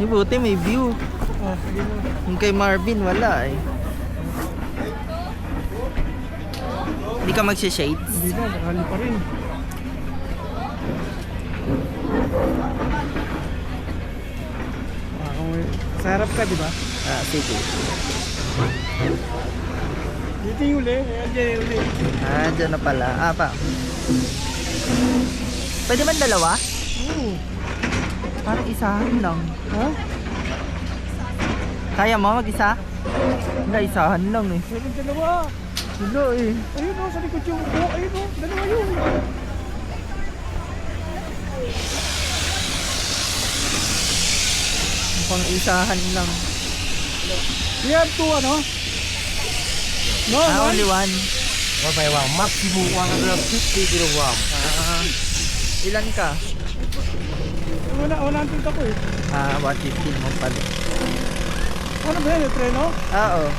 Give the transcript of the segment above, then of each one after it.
Yung buti may view. Oh, sige mo. Yung kay Marvin, wala eh. Hindi ka magsishades? Hindi na, nakali pa rin. Sa harap ka, di ba? Ah, sige. Dito yung uli. Ayan dyan yung uli. Ah, dyan na pala. Ah, pa. Pwede man dalawa? Oo. Parang isahan lang. Ha? Kaya mo mag-isa? Hindi, isahan lang eh. Pwede dalawa. Wala eh. Ayun o, sa likod yung upo. Ayun o, dalawa yun. Pang isahan lang. We have two, ano? No, Ah, one. only one. 1 by 1, maximum 150 kilogram. Ah, ilan ka? Una ang tinta ko eh. Ah, 115 mo pala. Ano ba yan, yung treno? Ah, oo.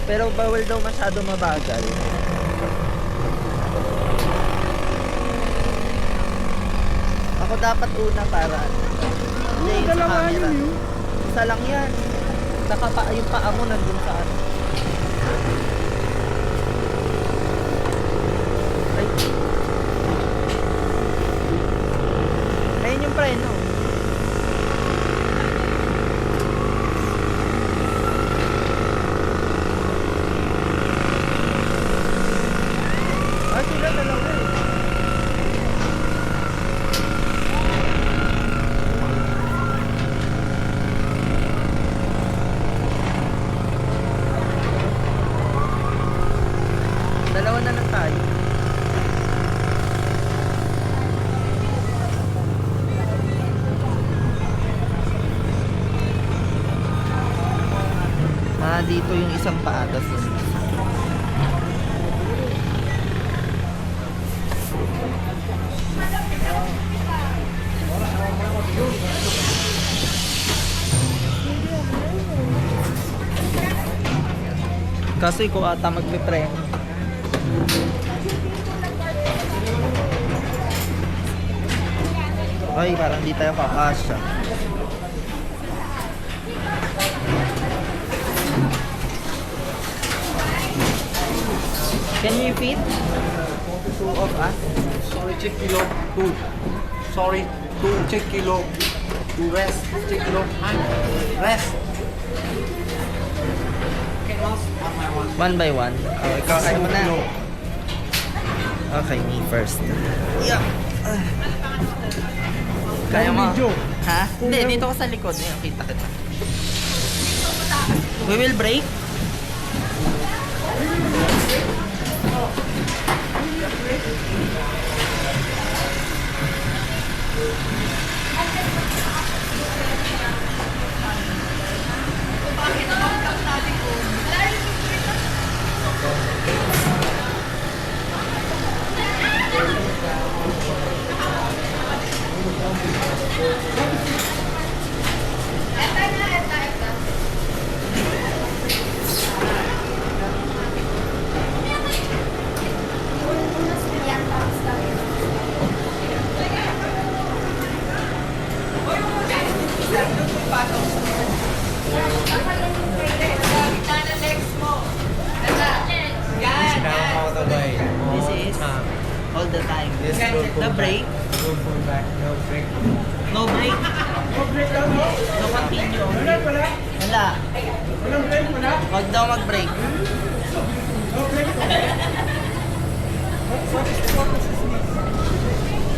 Pero bawal daw masyado mabagal. Ako dapat una para Oo, yun sa dalawa camera. yun yun. Isa lang yan. Yung paa mo nandun sa ano. Ay. Ayun yung preno. Ah, sila dalawa eh. Dalawa na lang tayo. Dito yung isang paa, tapos yung isa. Kaso ikaw ata magpipreno. Ay, parang di tayo kakasya. Can you fit? Two of us? Sorry, check kilo. 2. Sorry, 2 check kilo. 2 rest. Check kilo. Rest. Okay, boss. 1 by 1. One by one. Oh, ikaw kaya mo na. Okay, me first. Yeah. Kaya mo? Video. Ha? Hindi, dito ko sa likod. Ayan, kita kita. We will break. All the way. This is all the time. Yes, go The break. Go pull back. No break. No break. No continue. Wala. Walang break, wala? Huwag daw mag-break. No break. What is the purpose of this?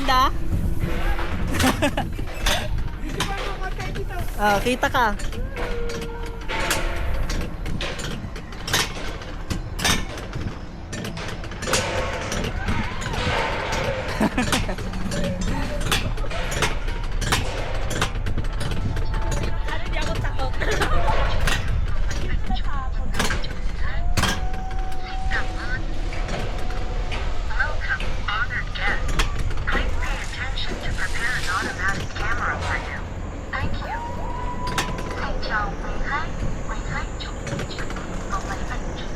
Ganda. Ah, kita ka. Hindi ako takot. Welcome, honored guests. Please pay attention to prepare an automatic camera for you. Thank you. Xin chào quý khách. Quý khách chụp chiếc có máy ảnh chụp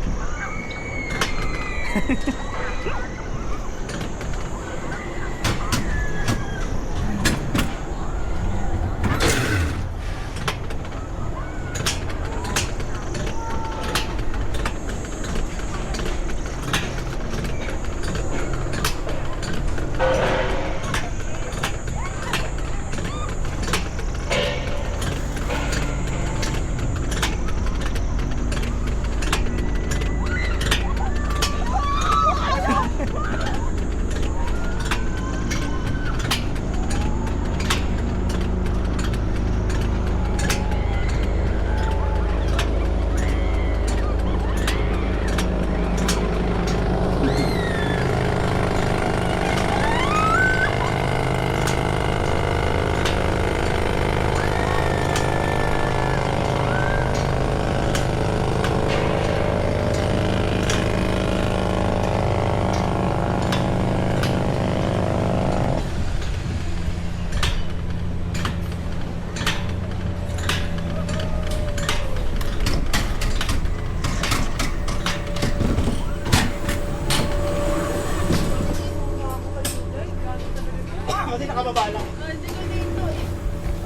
Kasi nakababa lang.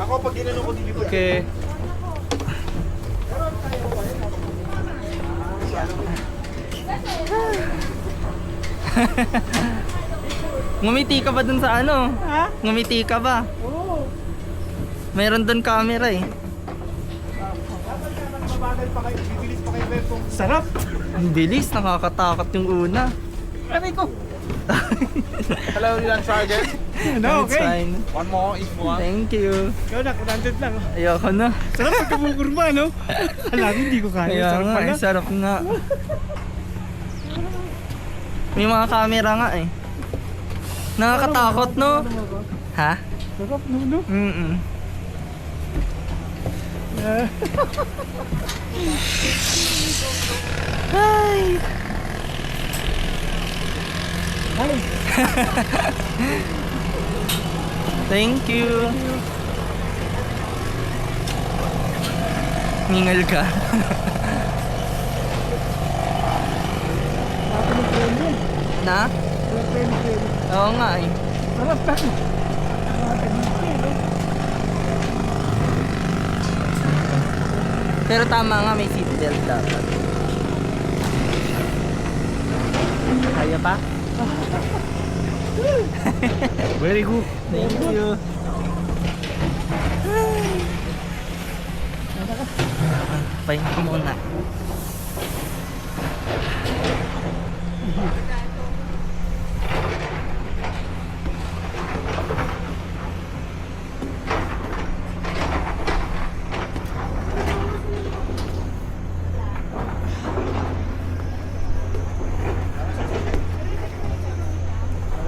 Ako pag ginanong ko dito. Okay. Ngumiti ka ba dun sa ano? Ha? Ngumiti ka ba? Oo. Mayroon dun camera eh. Mabagal pa kayo. Bibilis pa kayo. Sarap. Ang bilis, nakakatakot yung una. Aray ko. Hello, Dylan Sergeant. No, It's okay. fine. One more, if you want. Thank you. Ikaw na, 100 lang. Ayoko na. Sarap pagkamukurma, no? Alam, hindi ko kaya. Kaya Sarap nga, pala. eh, sarap nga. May mga camera nga eh. Nakakatakot, no? Ha? Sarap, no? Mm-mm. Hi! Thank you. Ningal ka. Na? Oo nga eh. Sarap ka. Pero tama nga, may seatbelt dapat. Kaya pa? Very good. Thank you. Pahinga ko muna.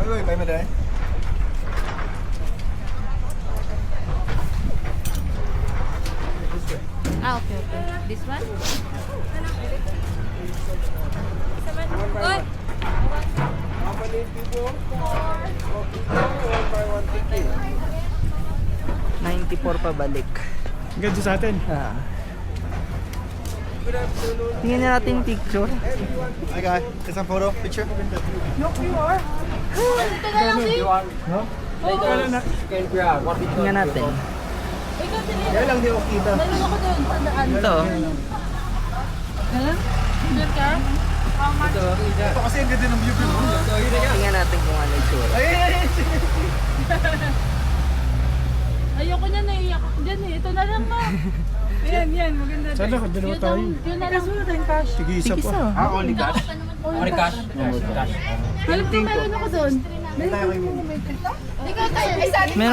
Wait, kayo madali. Ah, okay, okay. This one? Uy! 94 pabalik. Ganito sa atin. Ah. Tingnan na natin yung picture. Hi guys, get some photo, picture. No, you are. Ito na lang din! Kala na. Tingnan natin. Ikaw din Kaya lang di ako kita. Dalawa ko doon sa daan. Ito. Huh? Diyan ka? How much? Ito kasi ang ganda ng view ko. Tingnan natin kung ano yung tsura. Ayoko na, naiiyak ako dyan eh. Ito na lang ma. Yan, maganda. Sana ka, dalawa tayo. Yun na lang. Wala tayong cash. Sige, isa pa. Ah, only cash? Only cash? Alam ko meron ako doon. Tayo kay Mimi. Ikaw tayo, isa